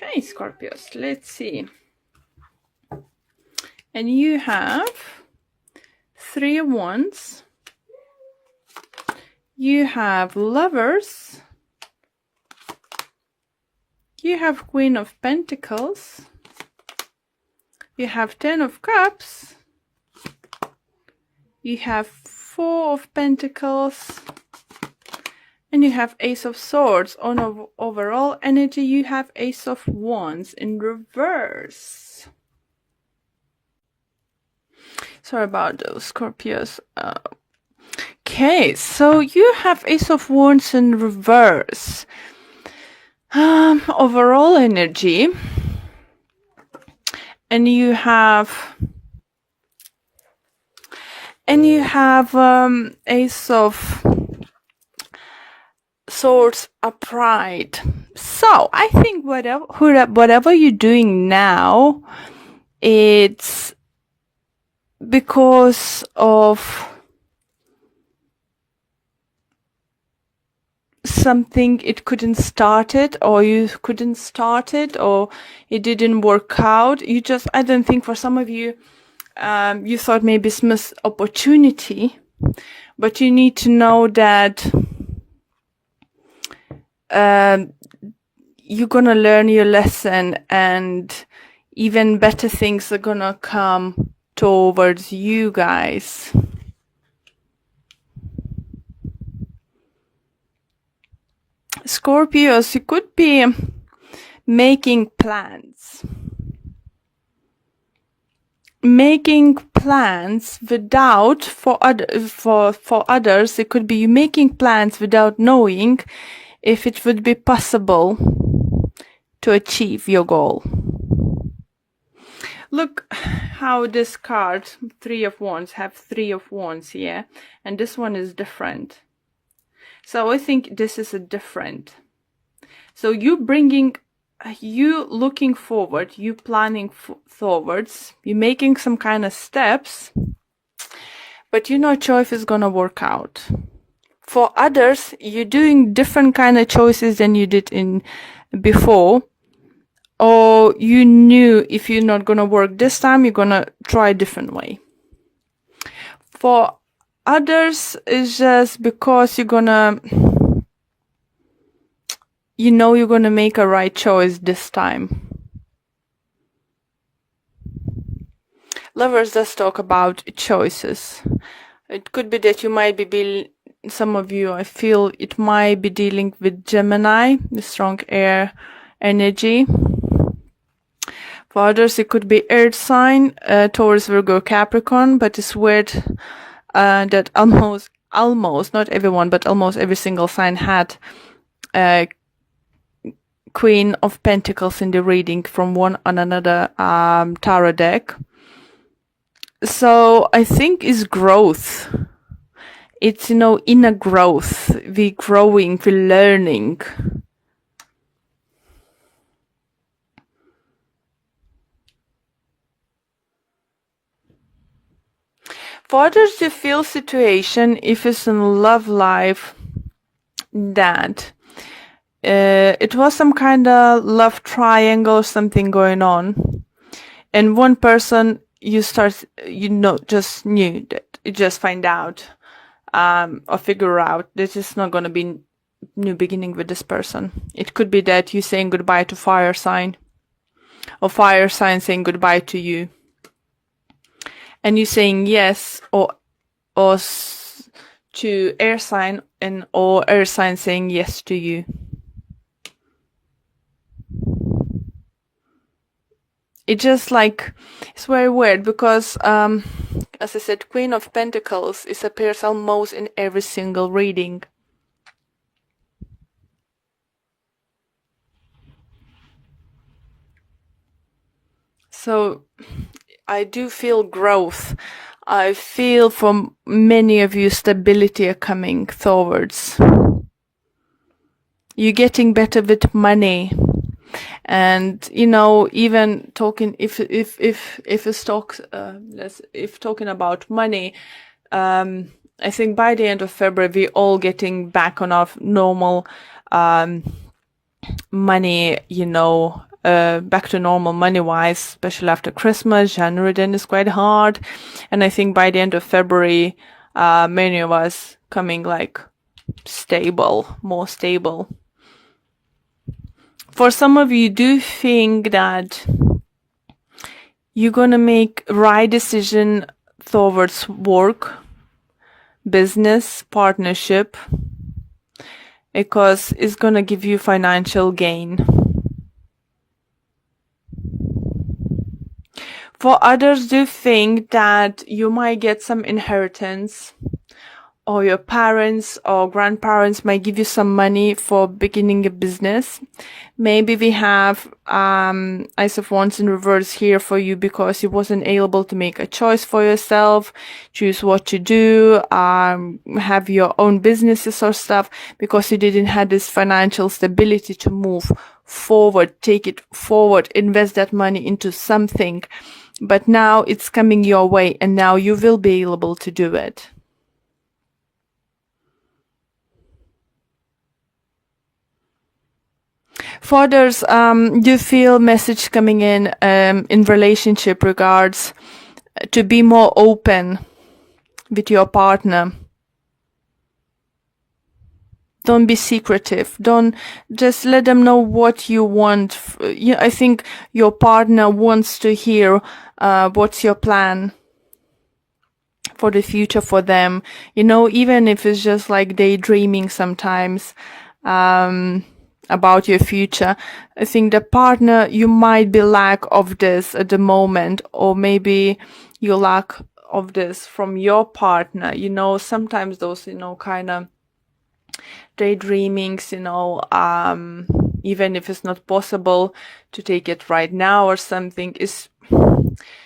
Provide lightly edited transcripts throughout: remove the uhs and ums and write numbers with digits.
Okay, Scorpios, let's see. And you have 3 of Wands. You have Lovers. You have Queen of Pentacles. You have 10 of Cups. You have 4 of Pentacles. And you have Ace of Swords. On overall energy, you have Ace of Wands in reverse. Sorry about those, Scorpios. Okay, so you have Ace of Wands in reverse. Overall energy. And you have Ace of Swords upright. So I think whatever you're doing now, it's because of something it couldn't start it, or you couldn't start it, or it didn't work out. I don't think for some of you, you thought maybe it's missed opportunity, but you need to know that you're gonna learn your lesson, and even better things are gonna come towards you guys. Scorpios, you could be making plans. Without, for others, it could be you making plans without knowing if it would be possible to achieve your goal. Look how this card, 3 of Wands, have 3 of Wands here, and this one is different. So I think this is a different. So you looking forward, you planning forwards, you making some kind of steps, but you're not sure if it's gonna work out. For others, you're doing different kind of choices than you did in before, or you knew if you're not gonna work this time, you're gonna try a different way. For others, it's just because you're gonna make a right choice this time. Lovers does talk about choices. It could be that you might be some of you, I feel it might be dealing with Gemini, the strong air energy. For others, it could be earth sign, Taurus, Virgo, Capricorn, but it's weird that almost, not everyone, but almost every single sign had Queen of Pentacles in the reading from one on another tarot deck. So I think it's growth. It's, inner growth. We're growing, we're learning. For others, you feel situation, if it's in love life, that it was some kind of love triangle, something going on, and one person just knew that, you just find out or figure out that it's not going to be new beginning with this person. It could be that you're saying goodbye to fire sign, or fire sign saying goodbye to you, and you're saying yes or to air sign, or air sign saying yes to you. It's just it's very weird because, as I said, Queen of Pentacles appears almost in every single reading. So I do feel growth. I feel from many of you stability are coming towards. You're getting better with money. And even talking if talking about money, I think by the end of February we're all getting back on our normal money, back to normal money-wise, especially after Christmas. January then is quite hard. And I think by the end of February, many of us coming like more stable. For some of you, do think that you're going to make right decision towards work, business, partnership, because it's going to give you financial gain. For others, do think that you might get some inheritance, or your parents or grandparents might give you some money for beginning a business. Maybe we have Ice of Wands in reverse here for you because you wasn't able to make a choice for yourself, choose what to do, have your own businesses or stuff, because you didn't have this financial stability to move forward, take it forward, invest that money into something. But now it's coming your way, and now you will be able to do it. For others, you feel message coming in relationship regards to be more open with your partner. Don't be secretive. Don't just let them know what you want. I think your partner wants to hear what's your plan for the future for them. Even if it's just like daydreaming sometimes. About your future. I think the partner, you might be lack of this at the moment, or maybe you lack of this from your partner. Sometimes those, kind of daydreamings, even if it's not possible to take it right now or something, is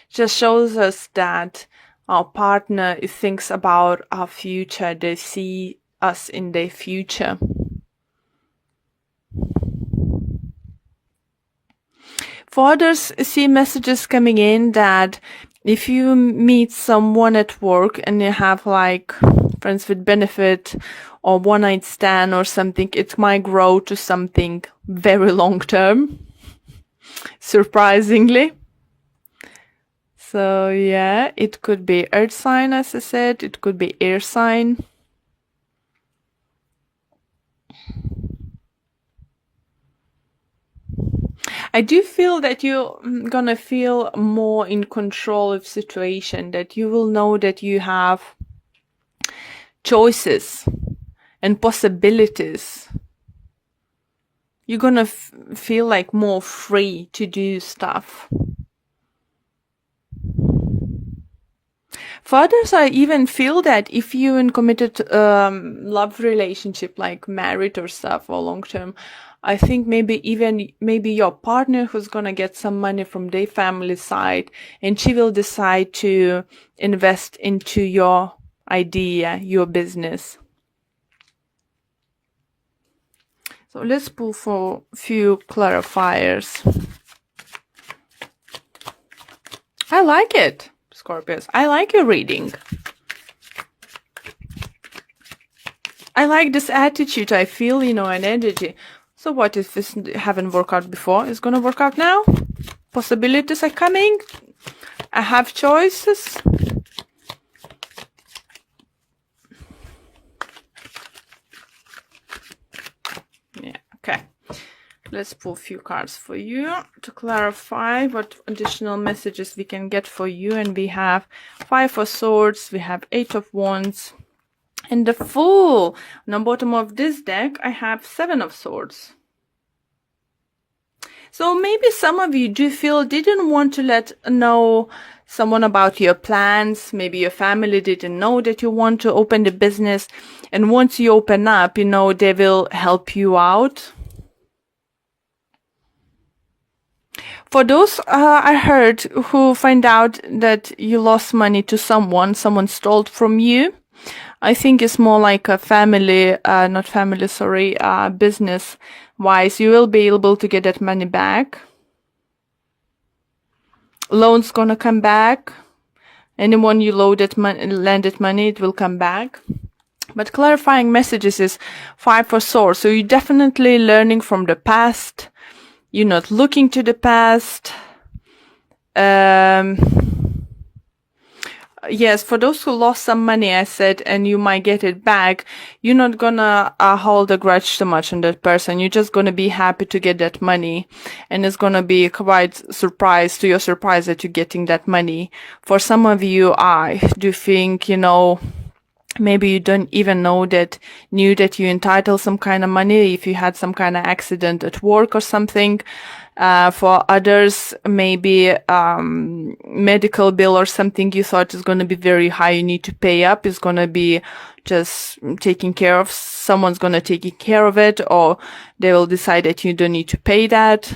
just shows us that our partner thinks about our future. They see us in their future. For others, see messages coming in that if you meet someone at work and you have like friends with benefit or one night stand or something, it might grow to something very long term, surprisingly. So yeah, it could be earth sign, as I said, it could be air sign. I do feel that you're gonna feel more in control of situation, that you will know that you have choices and possibilities. You're gonna feel like more free to do stuff. For others, I even feel that if you're in committed love relationship, like married or stuff, or long term, I think maybe your partner who's gonna get some money from their family side, and she will decide to invest into your idea, your business. So let's pull for a few clarifiers. I like it, Scorpios. I like your reading. I like this attitude. I feel, an energy. So what if this haven't worked out before? It's gonna work out now? Possibilities are coming. I have choices. Yeah, okay. Let's pull a few cards for you to clarify what additional messages we can get for you. And we have 5 of Swords, we have 8 of Wands, and the Fool. On the bottom of this deck, I have 7 of Swords. So maybe some of you do feel didn't want to let know someone about your plans. Maybe your family didn't know that you want to open the business. And once you open up, they will help you out. For those I heard who find out that you lost money to someone stole from you, I think it's more like a business wise. You will be able to get that money back. Loan's gonna come back. Anyone you lended money, it will come back. But clarifying messages is 5 of Swords. So you're definitely learning from the past. You're not looking to the past. Yes, for those who lost some money, I said, and you might get it back, you're not gonna hold a grudge too much on that person. You're just gonna be happy to get that money. And it's gonna be quite surprise to your surprise that you're getting that money. For some of you, I do think, maybe you don't even knew that you entitled some kind of money if you had some kind of accident at work or something. For others, maybe medical bill or something you thought is going to be very high, you need to pay up, is going to be just taken care of. Someone's going to take care of it, or they will decide that you don't need to pay that.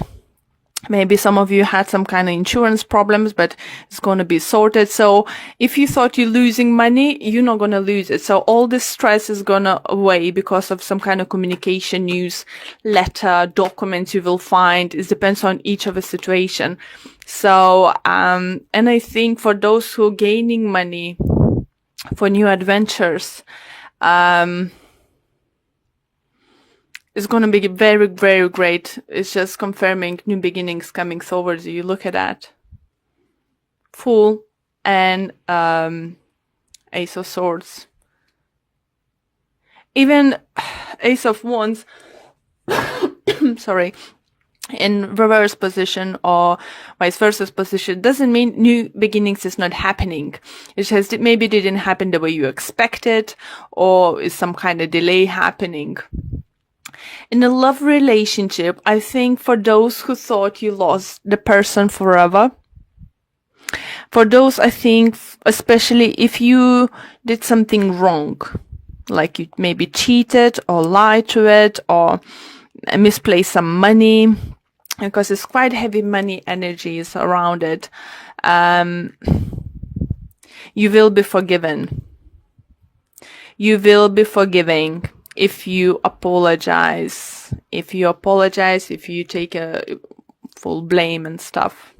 Maybe some of you had some kind of insurance problems, but it's going to be sorted. So if you thought you're losing money, you're not going to lose it. So all this stress is going to away because of some kind of communication, news, letter, documents you will find. It depends on each of a situation. So, and I think for those who are gaining money for new adventures, it's going to be very, very great. It's just confirming new beginnings coming towards you. Look at that. Fool and Ace of Swords. Even Ace of Wands, sorry, in reverse position or vice versa position doesn't mean new beginnings is not happening. It just maybe didn't happen the way you expected, or is some kind of delay happening. In a love relationship, I think for those who thought you lost the person forever, for those, I think, especially if you did something wrong, like you maybe cheated or lied to it or misplaced some money, because it's quite heavy money energies around it, you will be forgiven. You will be forgiving. If you apologize, if you take a full blame and stuff.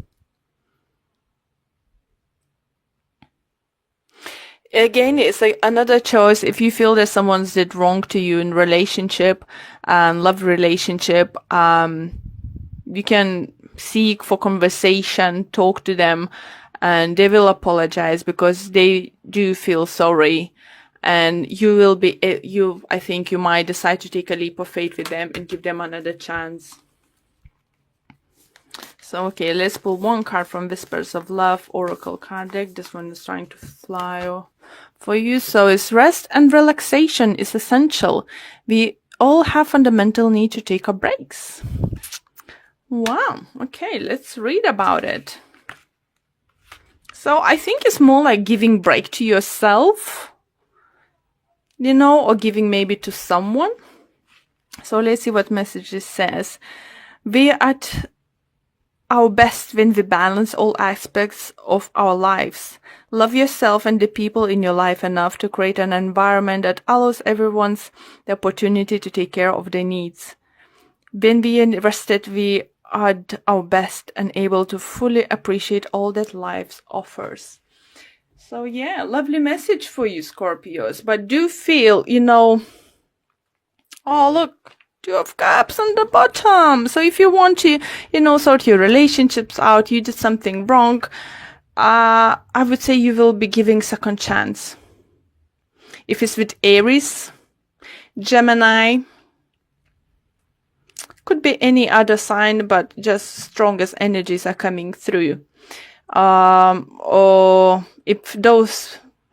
Again, it's like another choice. If you feel that someone's did wrong to you in relationship, love relationship, you can seek for conversation, talk to them, and they will apologize because they do feel sorry. And you will be, I think you might decide to take a leap of faith with them and give them another chance. So, okay, let's pull one card from Whispers of Love Oracle card deck. This one is trying to fly for you. So it's rest and relaxation is essential. We all have fundamental need to take our breaks. Wow. Okay, let's read about it. So I think it's more like giving break to yourself, or giving maybe to someone. So let's see what message this says. We are at our best when we balance all aspects of our lives. Love yourself and the people in your life enough to create an environment that allows everyone the opportunity to take care of their needs. When we are rested, we are at our best and able to fully appreciate all that life offers. So yeah, lovely message for you, Scorpios. But do feel, oh look, 2 of Cups on the bottom. So if you want to, sort your relationships out, you did something wrong, I would say you will be giving second chance. If it's with Aries, Gemini, could be any other sign, but just strongest energies are coming through. Or if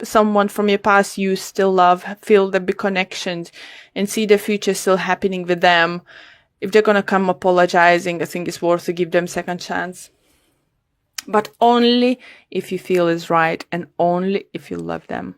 someone from your past you still love, feel the big connections and see the future still happening with them, if they're gonna come apologizing, I think it's worth to give them second chance. But only if you feel is right and only if you love them.